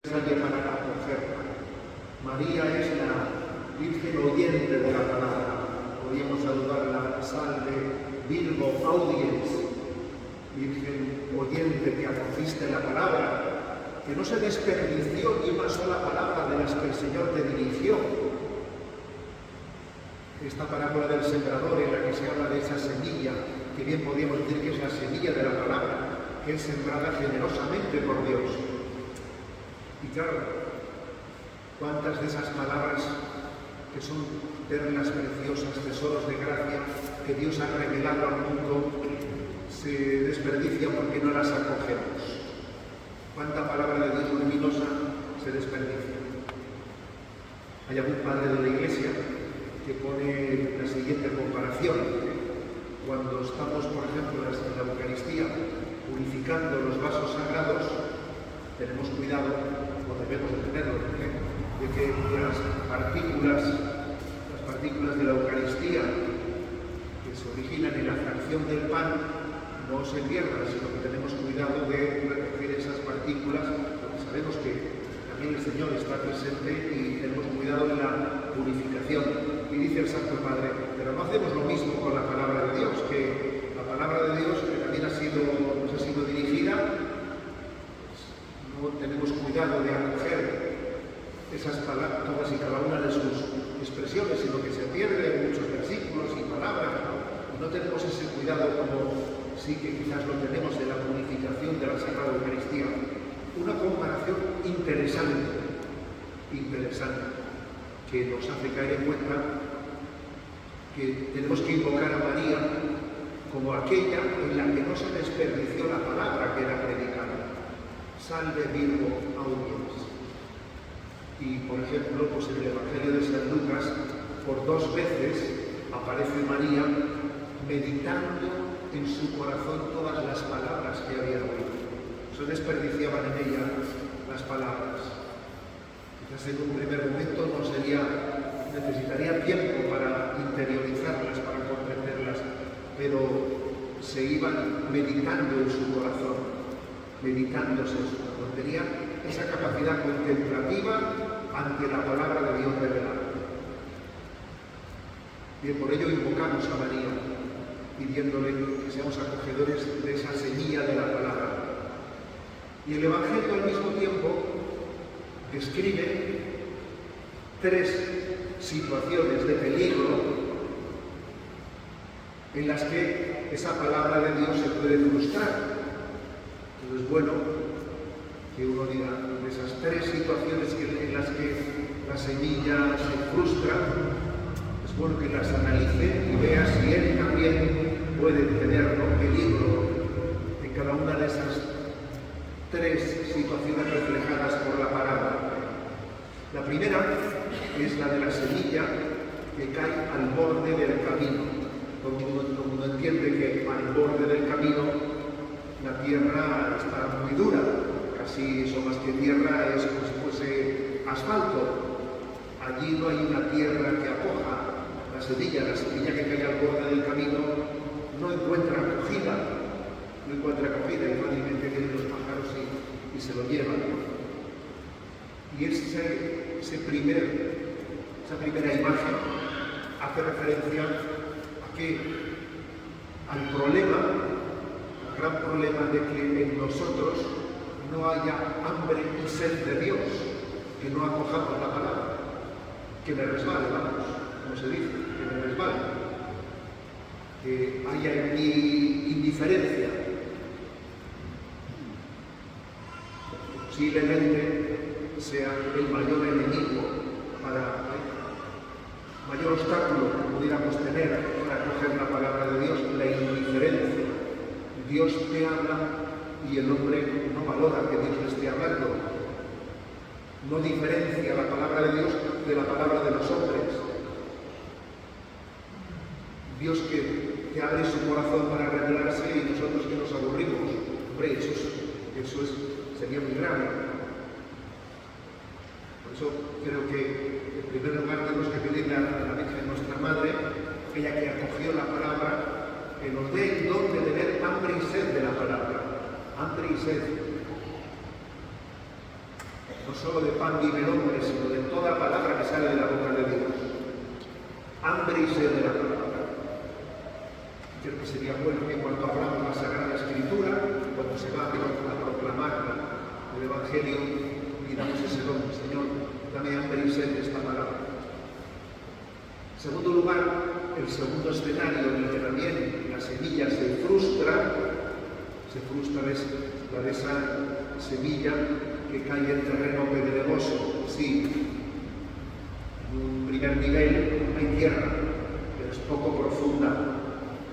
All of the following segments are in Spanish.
nadie para acogerla. María es la Virgen oyente de la palabra. Podríamos saludarla, salve, Virgo audiens, Virgen oyente que acogiste la palabra, que no se desperdició ni una sola palabra de las que el Señor te dirigió. Esta parábola del sembrador en la que se habla de esa semilla, que bien podríamos decir que es la semilla de la palabra, que es sembrada generosamente por Dios. Y claro, cuántas de esas palabras que son perlas preciosas, tesoros de gracia, que Dios ha revelado al mundo, se desperdician porque no las acogemos. Cuánta palabra de Dios luminosa se desperdicia. Hay algún padre de la Iglesia que pone la siguiente comparación. Cuando estamos, por ejemplo, en la Eucaristía, purificando los vasos sagrados, tenemos cuidado, o debemos de tenerlo, de que las partículas de la Eucaristía que se originan en la fracción del pan no se pierdan, sino que tenemos cuidado de recoger esas partículas, porque sabemos que también el Señor está presente y tenemos cuidado de la purificación. Y dice el Santo Padre, pero no hacemos lo mismo con la palabra de Dios, que la palabra de Dios, que también nos ha sido dirigida, no tenemos cuidado de acoger esas palabras, todas y cada una de sus expresiones, sino que se pierden muchos versículos y palabras, ¿no? Y no tenemos ese cuidado como sí que quizás lo tenemos de la purificación de la Sagrada Eucaristía. Una comparación interesante, que nos hace caer en cuenta que tenemos que invocar a María como aquella en la que no se desperdició la palabra que era predicada. Salve Virgo audiens. Y por ejemplo, pues en el Evangelio de San Lucas, por 2 veces aparece María meditando en su corazón todas las palabras que había oído. Se desperdiciaban en ella las palabras. Quizás en un primer momento necesitaría tiempo para interiorizarlas, para comprenderlas, pero se iban meditando en su corazón, meditándose en su corazón. Tenía esa capacidad contemplativa ante la palabra de Dios revelada. Bien, por ello invocamos a María, pidiéndole que seamos acogedores de esa semilla de la palabra. Y el Evangelio al mismo tiempo describe 3 situaciones de peligro en las que esa palabra de Dios se puede frustrar. Entonces, bueno, que uno diga, de esas 3 situaciones en las que la semilla se frustra, es bueno que las analice y vea si él también puede tener peligro en cada una de esas 3 situaciones reflejadas por la palabra. La primera es la de la semilla que cae al borde del camino. Todo el mundo entiende que al borde del camino la tierra está muy dura, casi eso más que tierra es como si fuese asfalto. Allí no hay una tierra que acoja la semilla que cae al borde del camino no encuentra acogida, y fácilmente vienen los pájaros y se lo llevan. Y esa primera imagen hace referencia al gran problema de que en nosotros no haya hambre y sed de Dios, que no acojamos la palabra, que me resbale, como se dice, que me resbale, que haya en mí indiferencia. Posiblemente sea el mayor enemigo mayor obstáculo que pudiéramos tener para coger la palabra de Dios, la indiferencia. Dios te habla y el hombre no valora que Dios le esté hablando. No diferencia la palabra de Dios de la palabra de los hombres. Dios que abre su corazón para revelarse y nosotros que nos aburrimos. Hombre, eso sería muy grave. Por eso creo que en primer lugar tenemos que pedirle a la Virgen nuestra Madre, ella que acogió la palabra, que nos dé el don de tener hambre y sed de la palabra. Hambre y sed. No solo de pan vive el hombre, sino de toda palabra que sale de la boca de Dios. Hambre y sed de la palabra. Creo que sería bueno que cuando hablamos de la Sagrada Escritura, cuando se va a proclamar el Evangelio, pidamos ese don: Señor, dame hambre y sed de esta palabra. En segundo lugar, el segundo escenario en el que también la semilla se frustra es la de esa semilla que cae en terreno pedregoso. Sí, en un primer nivel hay tierra, pero es poco profunda.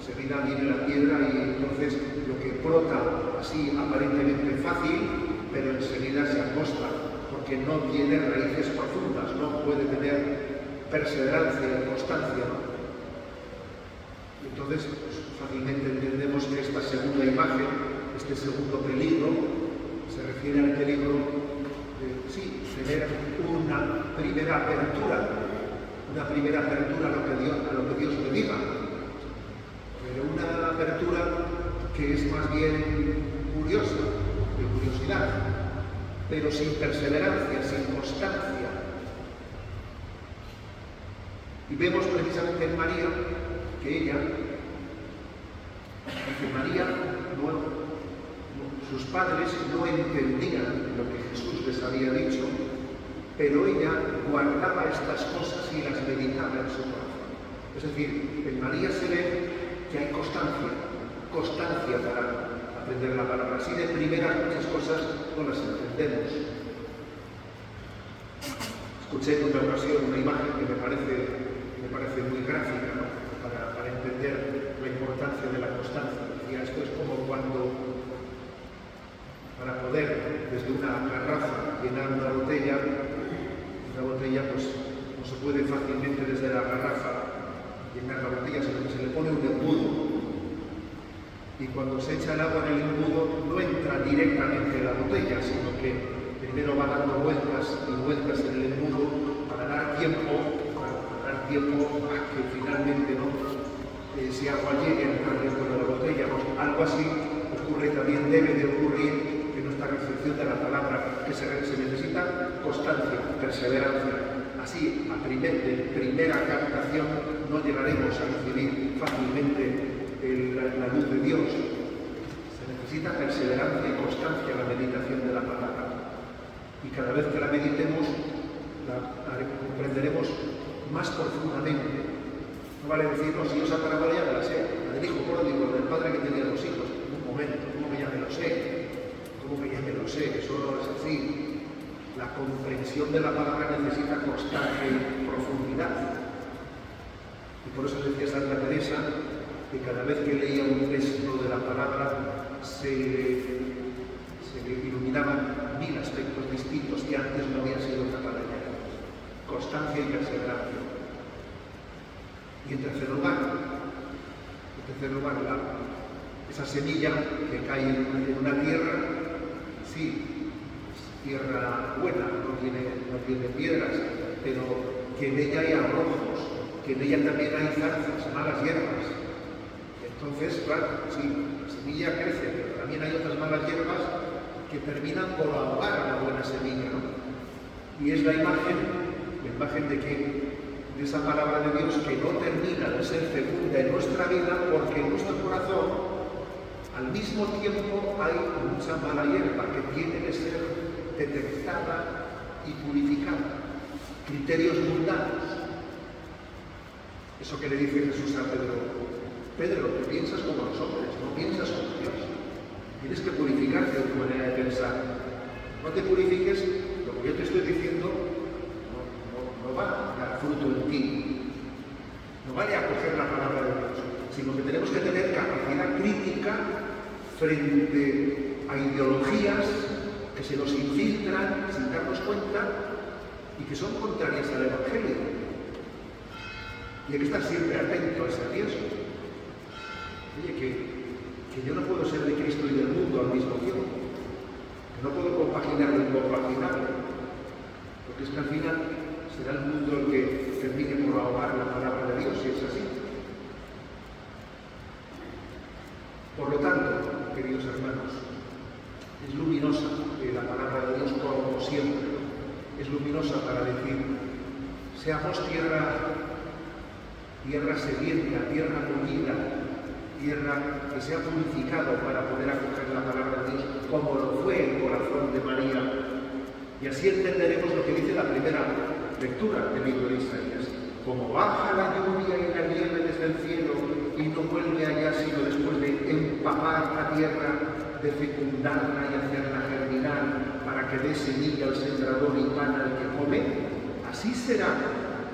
Enseguida viene la piedra y entonces lo que brota así aparentemente fácil, pero enseguida se angosta, porque no tiene raíces profundas, no puede tener perseverancia y constancia, ¿no? Entonces, pues, fácilmente entendemos que esta segunda imagen, este segundo peligro, se refiere al peligro de, sí, tener una primera apertura a lo que Dios le diga, pero una apertura que es más bien curiosa, de curiosidad, pero sin perseverancia, sin constancia. Y vemos precisamente en María que sus padres no entendían lo que Jesús les había dicho, pero ella guardaba estas cosas y las meditaba en su corazón. Es decir, en María se ve que hay constancia para aprender la palabra. Así de primeras muchas cosas no las entendemos. Escuché en una ocasión una imagen que me parece muy gráfica, ¿no? para entender la importancia de la constancia. Decía, esto es como cuando, para poder desde una garrafa llenar una botella pues no se puede fácilmente desde la garrafa llenar la botella, sino que se le pone un embudo. Y cuando se echa el agua en el embudo no entra directamente en la botella, sino que primero va dando vueltas y vueltas en el embudo para dar tiempo a que finalmente ese agua llegue a entrar dentro de la botella. Algo así ocurre también, debe de ocurrir en nuestra recepción de la palabra, que se necesita constancia, perseverancia. Así, de primera captación, no llegaremos a recibir fácilmente la luz de Dios. Se necesita perseverancia y constancia en la meditación de la palabra. Y cada vez que la meditemos, la comprenderemos más profundamente. No vale decir, no, si yo esa parábola ya me la sé, la del hijo pródigo, del padre que tenía 2 hijos. Un momento, ¿cómo que ya me lo sé? Eso no es así. La comprensión de la palabra necesita constancia y profundidad. Y por eso decía Santa Teresa que cada vez que leía un texto de la palabra se le iluminaban 1000 aspectos distintos que antes no había sido capaz de ver. Constancia y perseverancia. Y en tercer lugar, esa semilla que cae en una tierra, sí, tierra buena, no tiene piedras, pero que en ella hay arrojos, que en ella también hay zarzas, malas hierbas. Entonces, claro, sí, la semilla crece, pero también hay otras malas hierbas que terminan por ahogar a la buena semilla, ¿no? Y es la imagen de esa palabra de Dios que no termina de ser fecunda en nuestra vida, porque en nuestro corazón al mismo tiempo hay mucha mala hierba que tiene que ser detectada y purificada. Criterios mundanos. Eso que le dice Jesús a Pedro: Pedro, tú piensas como los hombres, no piensas como Dios. Tienes que purificarte de tu manera de pensar. No te purifiques, lo que yo te estoy diciendo no va a dar fruto en ti. No vale a coger la palabra de Dios, sino que tenemos que tener capacidad crítica frente a ideologías que se nos infiltran sin darnos cuenta y que son contrarias al Evangelio. Y hay que estar siempre atento a ese riesgo. Oye, que yo no puedo ser de Cristo y del mundo al mismo tiempo. Que no puedo compaginar lo incompaginable. Porque es que al final será el mundo el que termine por ahogar la palabra de Dios, si es así. Por lo tanto, queridos hermanos, es luminosa la palabra de Dios como siempre. es luminosa para decir, seamos tierra sedienta, tierra comida, tierra que se ha purificado para poder acoger la palabra de Dios, como lo fue el corazón de María. Y así entenderemos lo que dice la primera lectura del libro de Isaías. Como baja la lluvia y la nieve desde el cielo y no vuelve allá sino después de empapar la tierra, de fecundarla y hacerla germinar para que dé semilla al sembrador y pan al que come, así será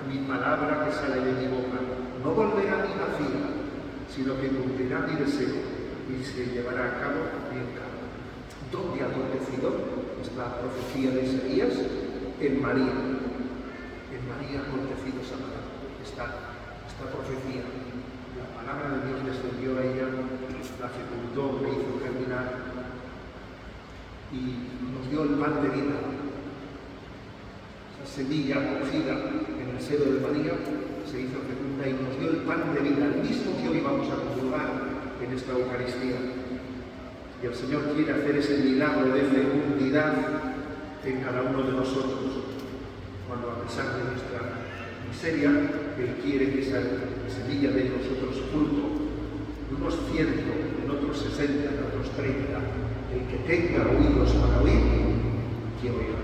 mi palabra que sale de mi boca. No volverá a mí vacía, sino que cumplirá mi deseo y se llevará a cabo mi encargo. ¿Dónde ha acontecido esta profecía de Isaías? En María. En María ha acontecido esta profecía. La palabra de Dios descendió a ella, la fecundó, la hizo germinar y nos dio el pan de vida. Esa semilla acogida en el seno de María se hizo fecunda y nos dio el pan de vida, el mismo que hoy vamos a comulgar en esta Eucaristía. Y el Señor quiere hacer ese milagro de fecundidad en cada uno de nosotros, cuando a pesar de nuestra miseria, Él quiere que esa semilla de nosotros fruto, en unos 100, en otros 60, en otros 30, el que tenga oídos para oír, que oiga.